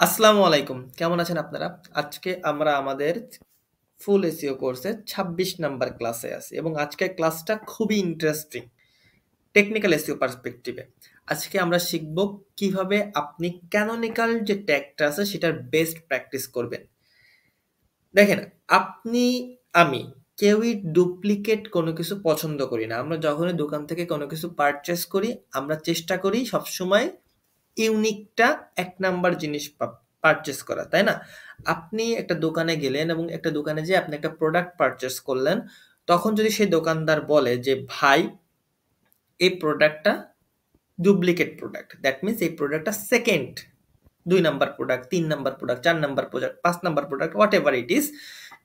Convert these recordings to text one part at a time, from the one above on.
আসসালামু আলাইকুম। কেমন আছেন আপনারা? আজকে আমরা আমাদের ফুল এসইও কোর্সের ২৬ নাম্বার ক্লাসে আছি এবং আজকের ক্লাসটা খুবই ইন্টারেস্টিং টেকনিক্যাল এসইও পার্সপেক্টিভে। আজকে আমরা শিখব কিভাবে আপনি ক্যানোনিকাল যে ট্যাগটা আছে সেটার বেস্ট প্র্যাকটিস করবেন। দেখেন, আপনি, আমি কেউই ডুপ্লিকেট কোনো কিছু পছন্দ করি না। আমরা যখনই দোকান থেকে কোনো কিছু পারচেজ করি, আমরা চেষ্টা করি সবসময় ইউনিকটা ১ নাম্বার জিনিস পারচেজ করা, তাই না? আপনি একটা দোকানে গেলেন এবং একটা দোকানে যেয়ে আপনি একটা প্রোডাক্ট পারচেজ করলেন। তখন যদি সেই দোকানদার বলে যে, "ভাই, এই প্রোডাক্টটা ডুপ্লিকেট প্রোডাক্ট।" দ্যাট মিনস এই প্রোডাক্টটা second ২ number product, ৩ number product, ৪ number product, ৫ number product, whatever it is.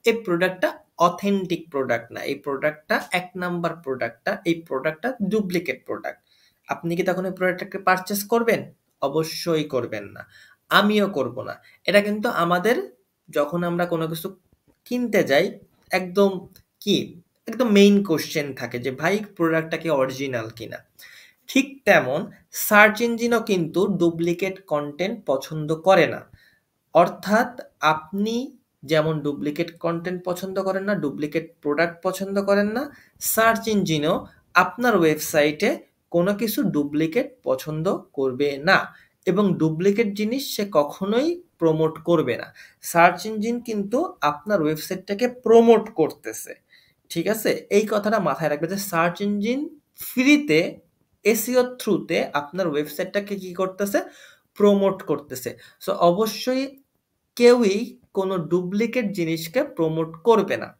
এই প্রোডাক্টটা অথেন্টিক প্রোডাক্ট না। এই প্রোডাক্টটা ১ নাম্বার প্রোডাক্টটা, এই প্রোডাক্টটা ডুপ্লিকেট প্রোডাক্ট। আপনি কি তখন এই প্রোডাক্টটাকে পারচেজ করবেন? অবশ্যই করবেন না। আমিও করব না। এটা কিন্তু আমাদের যখন আমরা কোনো কিছু কিনতে যাই, একদম কি? একদম মেইন কোয়েশ্চেন থাকে যে, ভাই প্রোডাক্টটা কি অরিজিনাল কিনা? ঠিক তেমন সার্চ ইঞ্জিনও কিন্তু ডুপ্লিকেট কনটেন্ট পছন্দ করে না। অর্থাৎ আপনি যেমন ডুপ্লিকেট কনটেন্ট পছন্দ করেন না, ডুপ্লিকেট প্রোডাক্ট পছন্দ করেন না, সার্চ ইঞ্জিনও আপনার ওয়েবসাইটে কোনো কিছু ডুপ্লিকেট পছন্দ করবে না এবং ডুপ্লিকেট জিনিস সে কখনোই প্রমোট করবে না। সার্চ ইঞ্জিন কিন্তু আপনার ওয়েবসাইটটাকে প্রমোট করতেছে। ঠিক আছে? এই কথাটা মাথায় রাখবে যে সার্চ ইঞ্জিন ফ্রিতে এসইও থ্রুতে আপনার ওয়েবসাইটটাকে কি করতেছে? প্রমোট করতেছে। সো অবশ্যই কেউই কোনো ডুপ্লিকেট জিনিসকে প্রমোট করবে না।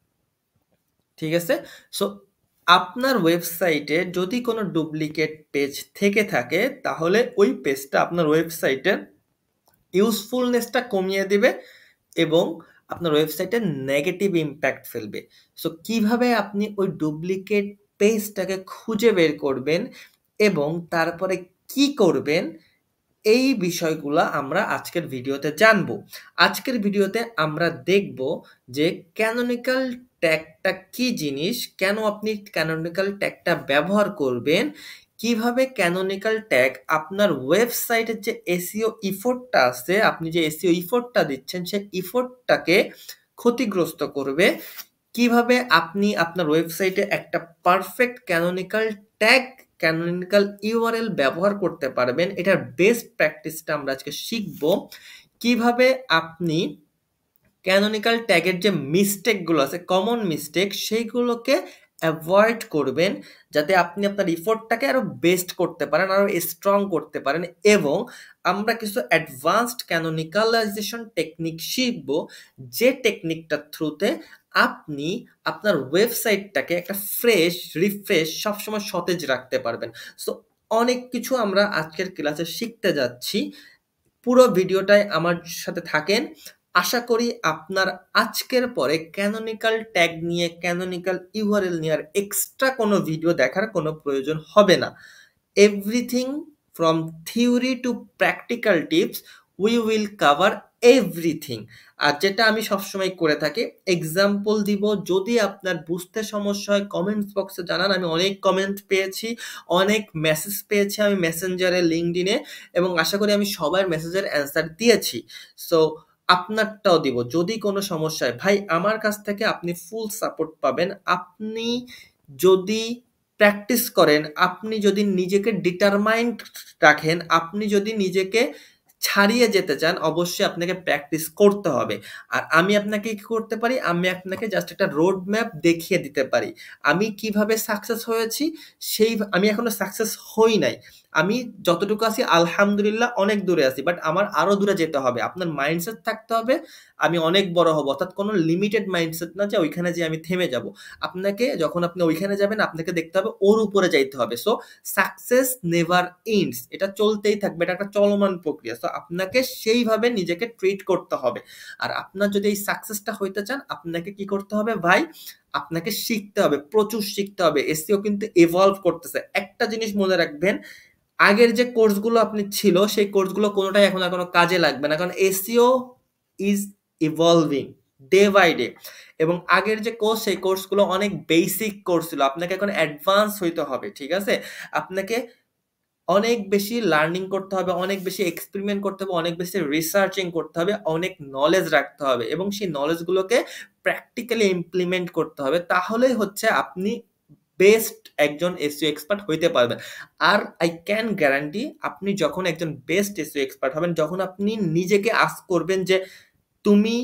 ঠিক আছে? সো আপনার ওয়েবসাইটে যদি কোনো ডুপ্লিকেট পেজ থেকে থাকে তাহলে ওই পেজটা আপনার ওয়েবসাইটের ইউজফুলনেসটা কমিয়ে দিবে এবং আপনার ওয়েবসাইটে নেগেটিভ ইমপ্যাক্ট ফেলবে। সো কিভাবে আপনি ওই ডুপ্লিকেট পেজটাকে খুঁজে বের করবেন এবং তারপরে কি করবেন, এই বিষয়গুলা আমরা আজকের ভিডিওতে জানবো। আজকের ভিডিওতে আমরা দেখব যে ক্যানোনিকাল ট্যাগটা কি জিনিস, কেন আপনি ক্যানোনিকাল ট্যাগটা ব্যবহার করবেন, কিভাবে ক্যানোনিকাল ট্যাগ আপনার ওয়েবসাইটের যে এসইও ইফোর্টটা আছে, আপনি যে এসইও ইফোর্টটা দিচ্ছেন সেই ইফোর্টটাকে ক্ষতিগ্রস্ত করবে, কিভাবে আপনি আপনার ওয়েবসাইটে একটা perfect canonical tag, canonical URL ব্যবহার করতে পারবেন, এটার বেস্ট প্র্যাকটিসটা আমরা আজকে শিখব। কিভাবে আপনি ক্যানোনিকাল ট্যাগের যে মিস্টেকগুলো আছে, কমন মিস্টেক, সেইগুলোকে অ্যাভয়েড করবেন যাতে আপনি আপনার ইফোর্টটাকে আরো বেস্ট করতে পারেন, আরো স্ট্রং করতে পারেন এবং আমরা কিছু অ্যাডভান্সড ক্যানোনিকালাইজেশন টেকনিক শিখব, যে টেকনিকটার থ্রুতে আপনি আপনার ওয়েবসাইটটাকে একটা ফ্রেশ, রিফ্রেশ, সবসময় সতেজ রাখতে পারবেন। সো অনেক কিছু আমরা আজকের ক্লাসে শিখতে যাচ্ছি। পুরো ভিডিওটায় আমার সাথে থাকেন। আশা করি আপনার আজকের পরে ক্যানোনিকাল ট্যাগ নিয়ে, ক্যানোনিকাল ইউআরএল নিয়ে আর এক্সট্রা কোনো ভিডিও দেখার কোনো প্রয়োজন হবে না। Everything from theory to practical tips, we will cover everything. আর যেটা আমি সবসময় করে থাকি, এক্সাম্পল দিব। যদি আপনার বুঝতে সমস্যা হয় কমেন্টস বক্সে জানান। আমি অনেক কমেন্ট পেয়েছি, অনেক মেসেজ পেয়েছি আমি মেসেঞ্জারে, লিঙ্কডইনে, এবং আশা করি আমি সবার মেসেজের অ্যান্সার দিয়েছি। সো আপনারটাও দিব। যদি কোনো সমস্যা হয়, ভাই আমার কাছ থেকে আপনি ফুল সাপোর্ট পাবেন। আপনি যদি প্র্যাকটিস করেন, আপনি যদি নিজেকে ডিটারমাইন্ড রাখেন, আপনি যদি নিজেকে ছাড়িয়ে যেতে চান, অবশ্যই আপনাকে প্র্যাকটিস করতে হবে। আর আমি আপনাকে কি করতে পারি? আমি আপনাকে জাস্ট একটা রোড ম্যাপ দেখিয়ে দিতে পারি। আমি কিভাবে সাকসেস হয়েছি, আমি এখনো সাকসেস হই নাই। আমি যতটুকু আছি আলহামদুলিল্লাহ অনেক দূরে আছি। বাট আমার আরো দূরে যেতে হবে। আপনার মাইন্ডসেট থাকতে হবে আমি অনেক বড় হব। অর্থাৎ কোনো লিমিটেড মাইন্ডসেট না যে ওইখানে যেয়ে আমি থেমে যাব। আপনাকে যখন আপনি ওইখানে যাবেন আপনাকে দেখতে হবে ওর উপরে যাইতে হবে। So success never ends. এটা চলতেই থাকবে। এটা একটা চলমান প্রক্রিয়া। সো আপনাকে সেইভাবে নিজেকে ট্রিট করতে হবে। আর আপনার যদি এই সাকসেসটা হইতে চান, আপনাকে কি করতে হবে ভাই? আপনাকে শিখতে হবে, প্রচুর শিখতে হবে। এসইও কিন্তু ইভলভ করতেছে। একটা জিনিস মনে রাখবেন, আগের যে কোর্সগুলো আপনি ছিল সেই কোর্সগুলো কোনোটাই এখন আর কোনো কাজে লাগবে না, কারণ SEO is evolving day by day. এবং আগের যে কোর্স সেই কোর্সগুলো অনেক বেসিক কোর্স ছিল, আপনাকে এখন অ্যাডভান্স হইতে হবে। ঠিক আছে? আপনাকে অনেক বেশি লার্নিং করতে হবে, অনেক বেশি এক্সপেরিমেন্ট করতে হবে, অনেক বেশি রিসার্চিং করতে হবে, অনেক নলেজ রাখতে হবে এবং সেই নলেজগুলোকে প্র্যাকটিক্যালি ইমপ্লিমেন্ট করতে হবে। তাহলেই হচ্ছে আপনি বেস্ট একজন এসইও এক্সপার্ট হইতে পারবেন। আর আই ক্যান গ্যারান্টি আপনি যখন একজন বেস্ট এসইও এক্সপার্ট হবেন, যখন আপনি নিজেকে আস্ক করবেন যে তুমি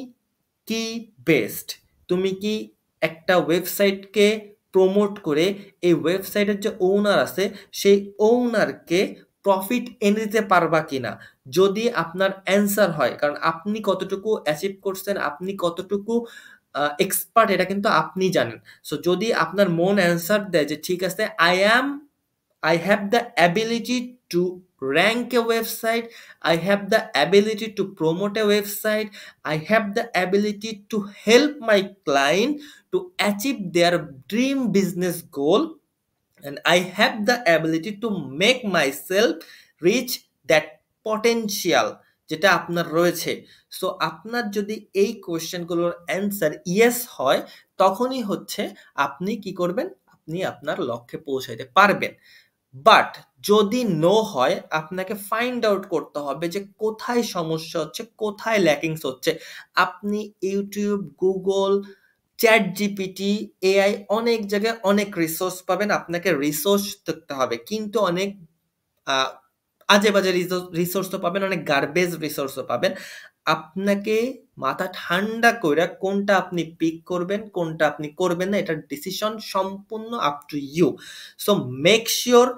কি বেস্ট, তুমি কি একটা ওয়েবসাইটকে প্রমোট করে এই ওয়েবসাইটের যে ওনার আছে সেই ওনারকে প্রফিট এনে দিতে পারবা কিনা। যদি আপনার অ্যান্সার হয়, কারণ আপনি কতটুকু অ্যাচিভ করছেন, আপনি কতটুকু এক্সপার্ট, এটা কিন্তু আপনি জানেন। সো যদি আপনার মন অ্যান্সার দেয় যে ঠিক আছে, I have the ability to rank a website, I have the ability to promote a website, I have the ability to help my client to achieve their dream business goal, and I have the ability to make myself reach that potential যেটা আপনার রয়েছে। So আপনার যদি এই কোয়েশ্চেনগুলোর answer yes হয়, তখনই হচ্ছে আপনি কি করবেন, আপনি আপনার লক্ষ্যে পৌঁছাইতে পারবেন। বাট যদি নো হয়, আপনাকে ফাইন্ড আউট করতে হবে যে কোথায় সমস্যা হচ্ছে, কোথায় ল্যাকিংস হচ্ছে। আপনি YouTube, Google, chat GPT, AI, অনেক জায়গায় অনেক রিসোর্স পাবেন। আপনাকে রিসোর্স দেখতে হবে, কিন্তু অনেক আজে বাজে রিসোর্সও পাবেন, অনেক গার্বেজ রিসোর্সও পাবেন। আপনাকে মাথা ঠান্ডা করে কোনটা আপনি পিক করবেন, কোনটা আপনি করবেন না, এটার ডিসিশন সম্পূর্ণ up to you. So make sure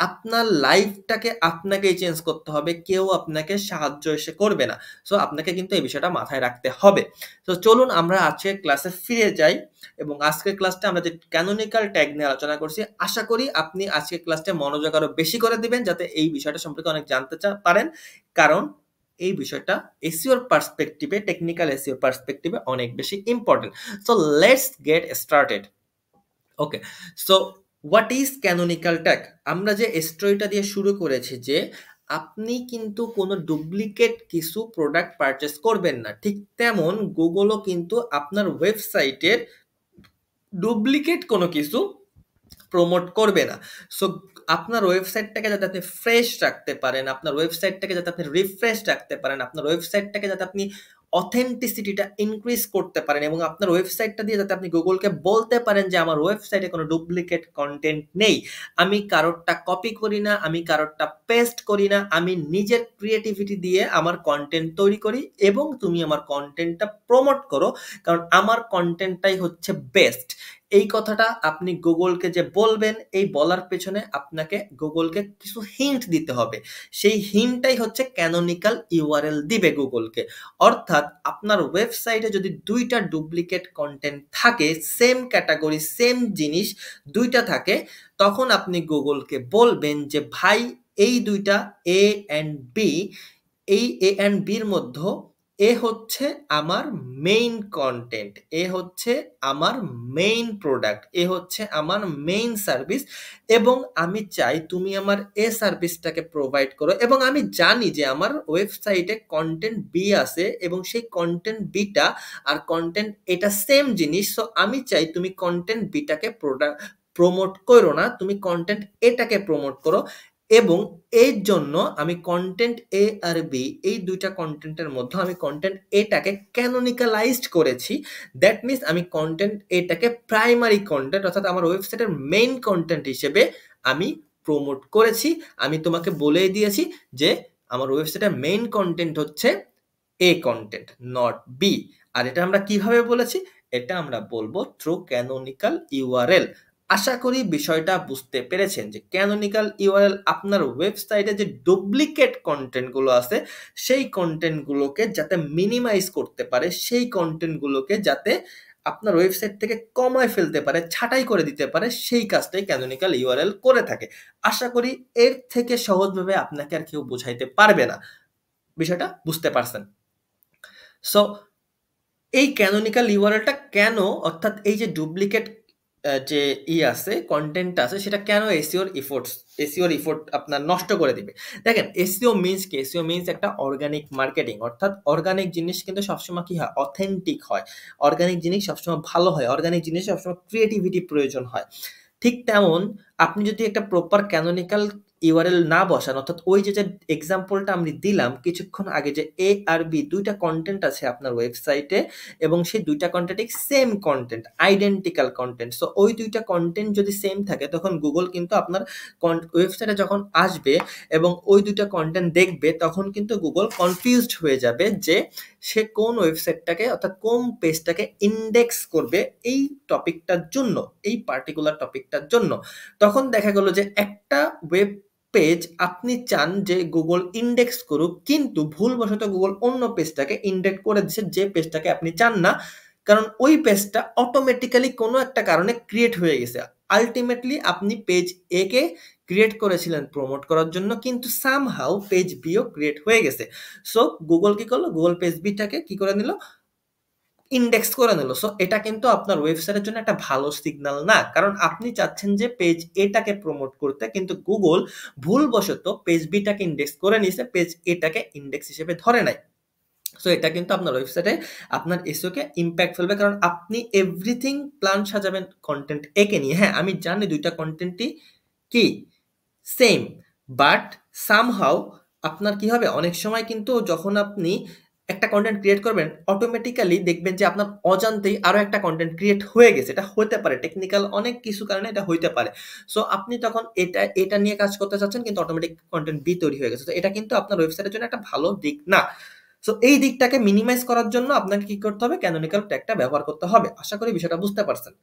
আপনার লাইফটাকে আপনাকেই চেঞ্জ করতে হবে, কেউ আপনাকে সাহায্য এসে করবে না। সো আপনাকে কিন্তু এই বিষয়টা মাথায় রাখতে হবে। তো চলুন আমরা আজকের ক্লাসে ফিরে যাই এবং আজকের ক্লাসটা আমরা যে ক্যানোনিক্যাল ট্যাগ নিয়ে আলোচনা করছি, আশা করি আপনি আজকের ক্লাসটা মনোযোগ আরো বেশি করে দিবেন, যাতে এই বিষয়টা সম্পর্কে অনেক জানতে পারেন। কারণ এই বিষয়টা এসইওর পার্সপেক্টিভে, টেকনিক্যাল এসইওর পার্সপেক্টিভে অনেক বেশি important. So let's get started. Okay, so what is canonical tag? আমরা যে স্টোরিটা দিয়ে শুরু করেছি যে আপনি কিন্তু কোনো ডুপ্লিকেট কিছু প্রোডাক্ট পারচেস করবেন না, ঠিক তেমন গুগলও কিন্তু আপনার ওয়েবসাইটের ডুপ্লিকেট কোনো কিছু প্রমোট করবে না। সো আপনার ওয়েবসাইটটাকে যাতে আপনি ফ্রেশ রাখতে পারেন, আপনার ওয়েবসাইটটাকে যাতে আপনি রিফ্রেশ রাখতে পারেন, আপনার ওয়েবসাইটটাকে যাতে আপনি অথেন্টিসিটিটা ইনক্রিজ করতে পারেন এবং আপনার ওয়েবসাইটটা দিয়ে যাতে আপনি গুগলকে বলতে পারেন যে আমার ওয়েবসাইটে কোনো ডুপ্লিকেট কন্টেন্ট নেই, আমি কারোরটা কপি করি না, আমি কারোরটা পেস্ট করি না, আমি নিজের ক্রিয়েটিভিটি দিয়ে আমার কন্টেন্ট তৈরি করি এবং তুমি আমার কন্টেন্টটা প্রমোট করো, কারণ আমার কন্টেন্টটাই হচ্ছে বেস্ট। এই কথাটা আপনি গুগলকে যে বলবেন, এই বলার পেছনে আপনাকে গুগলকে কিছু হিন্ট দিতে হবে। সেই হিন্টটাই হচ্ছে ক্যানোনিক্যাল ইউআরএল দিবে গুগলকে। অর্থাৎ আপনার ওয়েবসাইটে যদি দুইটা ডুপ্লিকেট কন্টেন্ট থাকে, সেম ক্যাটাগরি, সেম জিনিস দুইটা থাকে, তখন আপনি গুগলকে বলবেন যে ভাই এই দুইটা এ অ্যান্ড বি, এই এ অ্যান্ড বির মধ্যে এ হচ্ছে আমার মেইন কন্টেন্ট, এ হচ্ছে আমার মেইন প্রোডাক্ট, এ হচ্ছে আমার মেইন সার্ভিস এবং আমি চাই তুমি আমার এ সার্ভিসটাকে প্রোভাইড করো, এবং আমি জানি যে আমার ওয়েবসাইটে কন্টেন্ট বি আছে এবং সেই কন্টেন্ট বিটা আর কন্টেন্ট এটা সেম জিনিস। সো আমি চাই তুমি কন্টেন্ট বিটাকে প্রমোট করো না, তুমি কন্টেন্ট এটাকে প্রমোট করো। এবং এর জন্য আমি কন্টেন্ট এ আর বি, এই দুইটা কন্টেন্টের মধ্যে আমি কন্টেন্ট এটাকে ক্যানোনিক্যালাইজড করেছি। দ্যাট মিনস আমি কন্টেন্ট এটাকে প্রাইমারি কন্টেন্ট, অর্থাৎ আমার ওয়েবসাইটের মেইন কন্টেন্ট হিসেবে আমি প্রমোট করেছি। আমি তোমাকে বলেই দিয়েছি যে আমার ওয়েবসাইটের মেইন কন্টেন্ট হচ্ছে এ কন্টেন্ট, নট বি। আর এটা আমরা কিভাবে বলেছি? এটা আমরা বলবো থ্রু ক্যানোনিক্যাল ইউআরএল। আশা করি বিষয়টা বুঝতে পেরেছেন যে ক্যানোনিক্যাল ইউআরএল আপনার ওয়েবসাইটে যে ডুপ্লিকেট কন্টেন্টগুলো আছে সেই কন্টেন্টগুলোকে যাতে মিনিমাইজ করতে পারে, সেই কন্টেন্টগুলোকে যাতে আপনার ওয়েবসাইট থেকে কমায় ফেলতে পারে, ছাঁটাই করে দিতে পারে, সেই কাজটাই ক্যানোনিক্যাল ইউআরএল করে থাকে। আশা করি এর থেকে সহজভাবে আপনাকে আর কেউ বোঝাইতে পারবে না। বিষয়টা বুঝতে পারছেন? সো এই ক্যানোনিক্যাল ইউআরএলটা কেন, অর্থাৎ এই যে ডুপ্লিকেট যে আছে, কন্টেন্ট আছে, সেটা কেন এসইওর এফোর্ট আপনার নষ্ট করে দিবে? দেখেন, এসইও মিনস কি? এসইও মিনস একটা অর্গানিক মার্কেটিং, অর্থাৎ অর্গানিক জিনিস কিন্তু সবসময় কি হয়? অথেন্টিক হয়। অর্গানিক জিনিস সবসময় ভালো হয়, অর্গানিক জিনিস সবসময় ক্রিয়েটিভিটি প্রয়োজন হয়। ঠিক তেমন আপনি যদি একটা প্রপার ক্যানোনিক্যাল ইউআরএল না বসান, অর্থাৎ ওই যে এক্সাম্পলটা আমি দিলাম কিছুক্ষণ আগে, যে এ আর বি দুইটা কন্টেন্ট আছে আপনার ওয়েবসাইটে এবং সেই দুইটা কন্টেন্টই same content, identical content. So ওই দুইটা কন্টেন্ট যদি সেম থাকে তখন গুগল কিন্তু আপনার ওয়েবসাইটে যখন আসবে এবং ওই দুইটা কন্টেন্ট দেখবে তখন কিন্তু গুগল কনফিউজড হয়ে যাবে যে সে কোন ওয়েবসাইটটাকে অর্থাৎ কোন পেজটাকে ইন্ডেক্স করবে এই টপিকটার জন্য, এই পার্টিকুলার টপিকটার জন্য। তখন দেখা গেল যে একটা ওয়েব পেজ আপনি চান যে গুগল ইন্ডেক্স করুক, কিন্তু ভুলবশত গুগল অন্য পেজটাকে ইন্ডেক্স করে দিচ্ছে যে পেজটাকে আপনি চান না, কারণ ওই পেজটা অটোমেটিক্যালি কোনো একটা কারণে ক্রিয়েট হয়ে গেছে। আলটিমেটলি আপনি পেজ এ কে ক্রিয়েট করেছিলেন প্রমোট করার জন্য, কিন্তু সামহাউ পেজ বিও ক্রিয়েট হয়ে গেছে। সো গুগল কি করলো, গুগল পেজ বিটাকে কি করে নিল, ইন্ডেক্স করে নিল। সো এটা কিন্তু আপনার ওয়েবসাইটের জন্য একটা ভালো সিগন্যাল না, কারণ আপনি চাচ্ছেন যে পেজ এটাকে প্রমোট করতে, কিন্তু গুগল ভুলবশত পেজ বিটাকে ইন্ডেক্স করে নিয়েছে, পেজ এটাকে ইন্ডেক্স হিসেবে ধরে নাই। সো এটা কিন্তু আপনার ওয়েবসাইটে আপনার এসইও কে ইম্প্যাক্ট ফেলবে, কারণ আপনি এভরিথিং প্ল্যান সাজাবেন কন্টেন্ট একে নিয়ে। হ্যাঁ, আমি জানি দুইটা কন্টেন্টই কি সেম, বাট সামহাউ আপনার কি হবে, অনেক সময় কিন্তু যখন আপনি একটা কন্টেন্ট ক্রিয়েট করবেন অটোমেটিক্যালি দেখবেন যে আপনার অজান্তেই আরো একটা কন্টেন্ট ক্রিয়েট হয়ে গেছে। এটা হতে পারে, টেকনিক্যাল অনেক কিছু কারণে এটা হইতে পারে। সো আপনি তখন এটা নিয়ে কাজ করতে চাচ্ছেন কিন্তু অটোমেটিক কন্টেন্ট বি তৈরি হয়ে গেছে। তো এটা কিন্তু আপনার ওয়েবসাইটের জন্য একটা ভালো দিক না। সো এই দিকটাকে মিনিমাইজ করার জন্য আপনাকে কি করতে হবে, ক্যানোনিক্যাল ট্যাগটা ব্যবহার করতে হবে। আশা করি বিষয়টা বুঝতে পারছেন।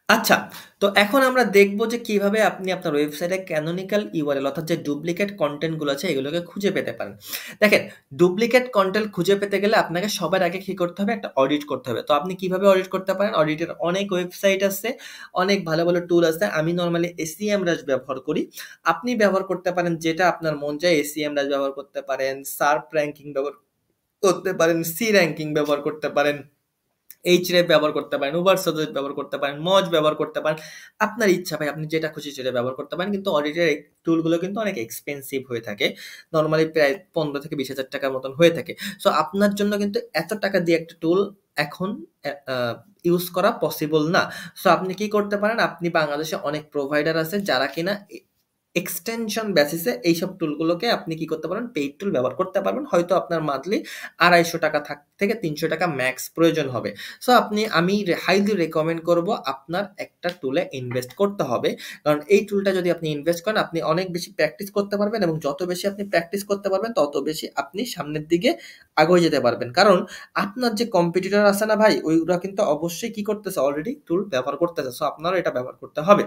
আচ্ছা, তো এখন আমরা দেখব যে কিভাবে আপনি আপনার ওয়েবসাইটে ক্যানোনিক্যাল ইউআরএল অর্থাৎ যে ডুপ্লিকেট কন্টেন্ট গুলো আছে এগুলোকে খুঁজে পেতে পারেন। দেখেন, ডুপ্লিকেট কন্টেন্ট খুঁজে পেতে গেলে আপনাকে সবার আগে কি করতে হবে, একটা অডিট করতে হবে। তো আপনি কিভাবে অডিট করতে পারেন, অডিটের অনেক ওয়েবসাইট আছে, অনেক ভালো ভালো টুল আছে। আমি নর্মালি এসইএমরাজ ব্যবহার করি, আপনি ব্যবহার করতে পারেন যেটা আপনার মন চায়। এসইএমরাজ ব্যবহার করতে পারেন, সার্প র্যাঙ্কিং ব্যবহার করতে পারেন, সি র্যাঙ্কিং ব্যবহার করতে পারেন, এইচরেফ ব্যবহার করতে পারেন, উবার সাজেস্ট ব্যবহার করতে পারেন, মজ ব্যবহার করতে পারেন। আপনার ইচ্ছা ভাই, আপনি যেটা খুশি সেটা ব্যবহার করতে পারেন, কিন্তু অডিটের টুলগুলো কিন্তু অনেক এক্সপেন্সিভ হয়ে থাকে, নর্মালি প্রায় 15 থেকে 20,000 টাকার মতন হয়ে থাকে। সো আপনার জন্য কিন্তু এত টাকা দিয়ে একটা টুল এখন ইউজ করা পসিবল না। সো আপনি কি করতে পারেন, আপনি বাংলাদেশে অনেক প্রোভাইডার আছে যারা কিনা এক্সটেনশন বেসিসে এইসব টুলগুলোকে আপনি কি করতে পারেন, পেইড টুল ব্যবহার করতে পারবেন। হয়তো আপনার মান্থলি 250 টাকা থেকে 300 টাকা ম্যাক্স প্রয়োজন হবে। সো আমি হাইলি রেকমেন্ড করব আপনার একটা টুলে ইনভেস্ট করতে হবে, কারণ এই টুলটা যদি আপনি ইনভেস্ট করেন আপনি অনেক বেশি প্র্যাকটিস করতে পারবেন, এবং যত বেশি আপনি প্র্যাকটিস করতে পারবেন তত বেশি আপনি সামনের দিকে আগে যেতে পারবেন। কারণ আপনার যে কম্পিটিটর আছে না ভাই, ওইগুলা কিন্তু অবশ্যই কি করতেছে, অলরেডি টুল ব্যবহার করতেছে। সো আপনারও এটা ব্যবহার করতে হবে।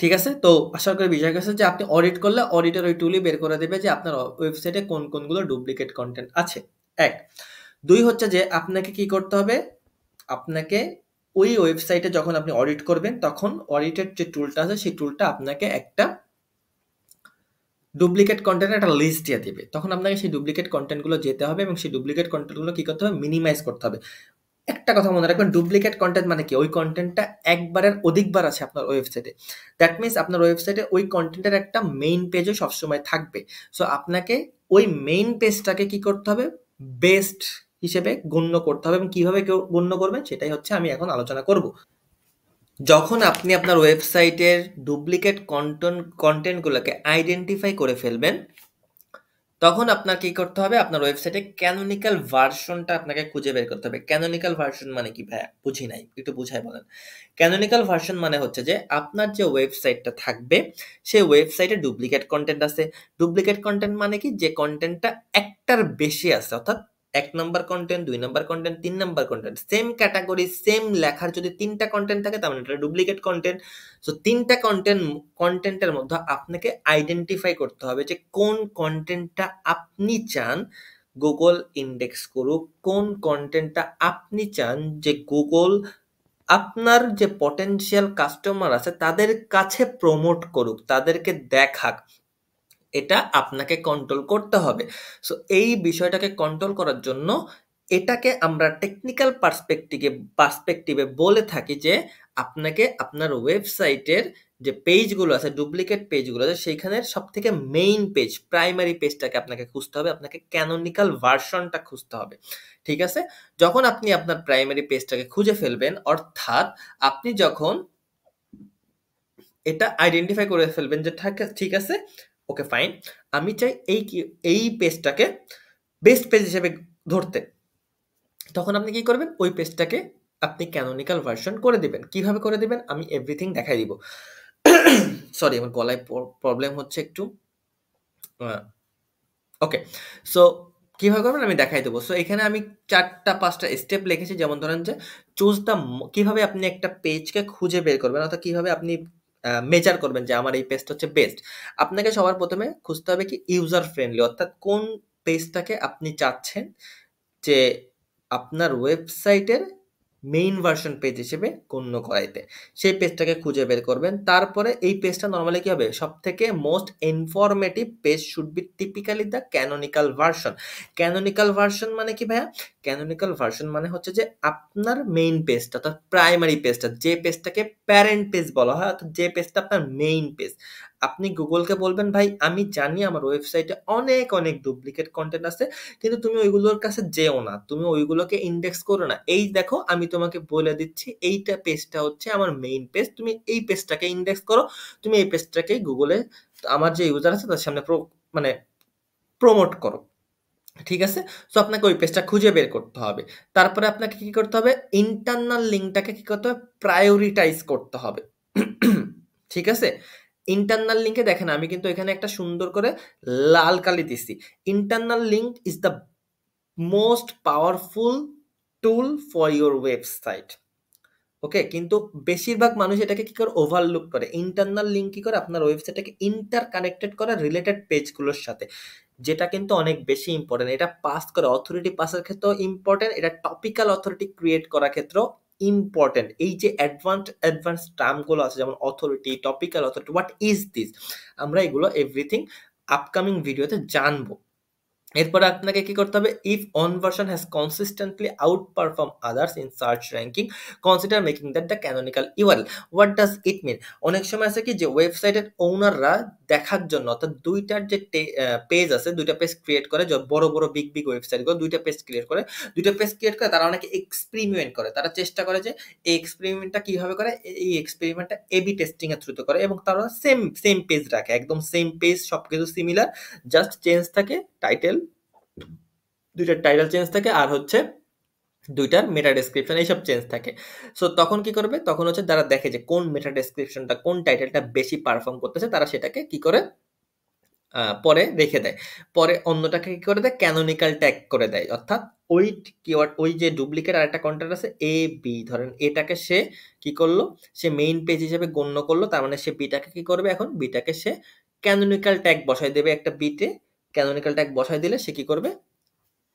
ঠিক আছে, তো আশা করি বিষয় গেছে যে আপনি অডিট করলে অডিটর ওই টুলই বের করে দেবে যে আপনার ওয়েবসাইটে কোন কোনগুলো ডুপ্লিকেট কন্টেন্ট আছে। 1, 2 হচ্ছে যে আপনাকে কি করতে হবে, আপনাকে ওই ওয়েবসাইটে যখন আপনি অডিট করবেন তখন অডিটের যে টুলটা আছে সেই টুলটা আপনাকে একটা ডুপ্লিকেট কন্টেন্টের একটা লিস্ট দিয়ে দিবে। তখন আপনাকে সেই ডুপ্লিকেট কন্টেন্টগুলো যেতে হবে এবং সেই ডুপ্লিকেট কন্টেন্টগুলো কি করতে হবে, মিনিমাইজ করতে হবে। একটা কথা মনে রাখবেন, ডুপ্লিকেট কন্টেন্ট মানে কি, ওই কন্টেন্টটা একবারের অধিকবার আছে আপনার ওয়েবসাইটে। দ্যাট মিনস আপনার ওয়েবসাইটে ওই কন্টেন্টের একটা মেইন পেজও সবসময় থাকবে। সো আপনাকে ওই মেইন পেজটাকে কি করতে হবে, বেস্ট হিসেবে গণ্য করতে হবে, এবং কিভাবে গণ্য করবেন সেটাই হচ্ছে আমি এখন আলোচনা করব। যখন আপনি আপনার ওয়েবসাইটের ডুপ্লিকেট কন্টেন্টগুলোকে আইডেন্টিফাই করে ফেলবেন তখন আপনার কি করতে হবে, আপনার ওয়েবসাইটে ক্যানোনিক্যাল ভার্সনটা আপনাকে খুঁজে বের করতে হবে। ক্যানোনিক্যাল ভার্সন মানে কি ভাইয়া, বুঝি নাই, একটু বুঝাই বলেন। ক্যানোনিক্যাল ভার্সন মানে হচ্ছে যে আপনার যে ওয়েবসাইটটা থাকবে সেই ওয়েবসাইটে ডুপ্লিকেট কন্টেন্ট আছে। ডুপ্লিকেট কন্টেন্ট মানে কি, যে কন্টেন্টটা একটার বেশি আছে, অর্থাৎ 1 number content, 2 number content, 3 number content, same category same লেখার যদি 3টা কন্টেন্ট থাকে তার মানে এটা ডুপ্লিকেট কন্টেন্ট। সো 3টা কন্টেন্টের মধ্যে আপনাকে আইডেন্টিফাই করতে হবে যে কোন কন্টেন্টটা আপনি চান গুগল ইন্ডেক্স করুক, কোন কন্টেন্টটা আপনি চান যে গুগল আপনার যে পটেনশিয়াল কাস্টমার আছে তাদের কাছে প্রমোট করুক, তাদেরকে দেখাক। এটা আপনাকে কন্ট্রোল করতে হবে। সো এই বিষয়টাকে কন্ট্রোল করার জন্য এটাকে আমরা টেকনিক্যাল পার্সপেক্টিভে বলে থাকি যে আপনাকে আপনার ওয়েবসাইটের যে পেজগুলো আছে, ডুপ্লিকেট পেজগুলো আছে, সেইখানের সব থেকে মেইন পেজ, প্রাইমারি পেজটাকে আপনাকে খুঁজতে হবে, আপনাকে ক্যানোনিক্যাল ভার্সনটা খুঁজতে হবে। ঠিক আছে, যখন আপনি আপনার প্রাইমারি পেজটাকে খুঁজে ফেলবেন, অর্থাৎ আপনি যখন এটা আইডেন্টিফাই করে ফেলবেন যে ঠিক আছে, ওকে ফাইন, আমি চাই এই পেজটাকে বেস্ট পেজ হিসেবে ধরতে। তখন আপনি কি করবেন, ওই পেজটাকে আপনি ক্যানোনিক্যাল ভার্সন করে দিবেন। কিভাবে করে দিবেন আমি এভরিথিং দেখাই দিব। সরি, আমার গলায় প্রবলেম হচ্ছে একটু। ওকে, সো কিভাবে করবেন আমি দেখাই দেবো। সো এখানে আমি 4টা-5টা স্টেপ লিখেছি। যেমন ধরেন যে চুজ দ্য, কিভাবে আপনি একটা পেজকে খুঁজে বের করবেন, অর্থাৎ কিভাবে আপনি মেজার করবেন যে আমার এই পেজটা হচ্ছে বেস্ট। আপনাকে সবার প্রথমে খুঁজতে হবে কি ইউজার ফ্রেন্ডলি, অর্থাৎ কোন পেজটাকে আপনি চাচ্ছেন যে আপনার ওয়েবসাইটের মেইন ভার্সন পেজ হিসেবে গণ্য করাইতে, সেই পেজটাকে খুঁজে বের করবেন। তারপরে এই পেজটা নরমালি কি হবে, সব থেকে most informative page should be typically the canonical version. Canonical version মানে কি ভাইয়া? ক্যানোনিক্যাল ভার্সন মানে হচ্ছে যে আপনার মেইন পেজটা, অর্থাৎ প্রাইমারি পেজটা, যে পেজটাকে প্যারেন্ট পেজ বলা হয়, অর্থাৎ যে পেজটা আপনার মেইন পেজ। আপনি গুগলকে বলবেন, ভাই আমি জানি আমার ওয়েবসাইটে অনেক অনেক ডুপ্লিকেট কন্টেন্ট আছে, কিন্তু তুমি ওইগুলোর কাছে যেও না, তুমি ওইগুলোকে ইন্ডেক্স করো না। এই দেখো আমি তোমাকে বলে দিচ্ছি, এইটা পেজটা হচ্ছে আমার মেইন পেজ, তুমি এই পেজটাকে ইন্ডেক্স করো, তুমি এই পেজটাকে গুগলে আমার যে ইউজার আছে তার সামনে মানে প্রমোট করো। ঠিক আছে? সো আপনাকে ওই পেজটা খুঁজে বের করতে হবে। তারপরে আপনাকে কি করতে হবে, ইন্টারনাল লিঙ্কটাকে কি করতে হবে, প্রায়োরিটাইজ করতে হবে। ঠিক আছে? ইন্টারনাল লিঙ্কে দেখেন আমি কিন্তু এখানে একটা সুন্দর করে লাল কালি দিছি। Internal link is the most powerful tool for your website. Okay, কিন্তু বেশিরভাগ মানুষ এটাকে কি করে ওভারলুক করে। ইন্টারনাল লিঙ্ক কি করে আপনার ওয়েবসাইটটাকে ইন্টার কানেক্টেড করে রিলেটেড পেজগুলোর সাথে, যেটা কিন্তু অনেক বেশি ইম্পর্টেন্ট। এটা পাস করে অথরিটি পাসের ক্ষেত্রেও ইম্পর্টেন্ট, এটা টপিক্যাল অথরিটি ক্রিয়েট করার ক্ষেত্রেও ইম্পর্টেন্ট। এই যে অ্যাডভান্স টার্মগুলো আছে যেমন authority, topical authority, what is this, আমরা এগুলো এভরিথিং আপকামিং ভিডিওতে জানবো। এরপরে আপনাকে কি করতে হবে, if one version has consistently outperform others in search ranking, consider making that the canonical URL. What does it mean? অনেক সময় আছে কি যে ওয়েবসাইটের ওনাররা দেখার জন্য, অর্থাৎ দুইটার যে পেজ আছে, দুইটা পেজ ক্রিয়েট করে, বড় বড় বিগ বিগ ওয়েবসাইটগুলো দুইটা পেজ ক্রিয়েট করে, তারা অনেকে এক্সপেরিমেন্ট করে, তারা চেষ্টা করে যে এই এক্সপেরিমেন্টটা কিভাবে করে, এই এক্সপেরিমেন্টটা এবি টেস্টিং এর থ্রুতে করে, এবং তারা সেম পেজ রাখে, একদম সেম পেজ, সবকিছু সিমিলার, জাস্ট চেঞ্জ থাকে টাইটেল, দুইটার টাইটেল চেঞ্জ থাকে, আর হচ্ছে দুইটার মেটা ডেসক্রিপশন এইসব চেঞ্জ থাকে। সো তখন কি করবে, তখন হচ্ছে তারা দেখে যে কোন মেটা ডেসক্রিপশনটা, কোন টাইটেলটা বেশি পারফর্ম করতেছে, তারা সেটাকে কি করে পরে রেখে দেয়। পরে অন্যটাকে কি করে দেয়, ক্যানোনিক্যাল ট্যাগ করে দেয়, অর্থাৎ ওই কিওয়ার্ড, ওই যে ডুপ্লিকেট আরেকটা কন্টেন্ট আছে এ বি, ধরেন এটাকে সে কি করলো, সে মেইন পেজ হিসেবে গণ্য করলো, তার মানে সে বিটাকে কি করবে, এখন বিটাকে সে ক্যানোনিক্যাল ট্যাগ বসাই দেবে, একটা বিটে ক্যানোনিক্যাল ট্যাগ বসাই দিলে সে কি করবে,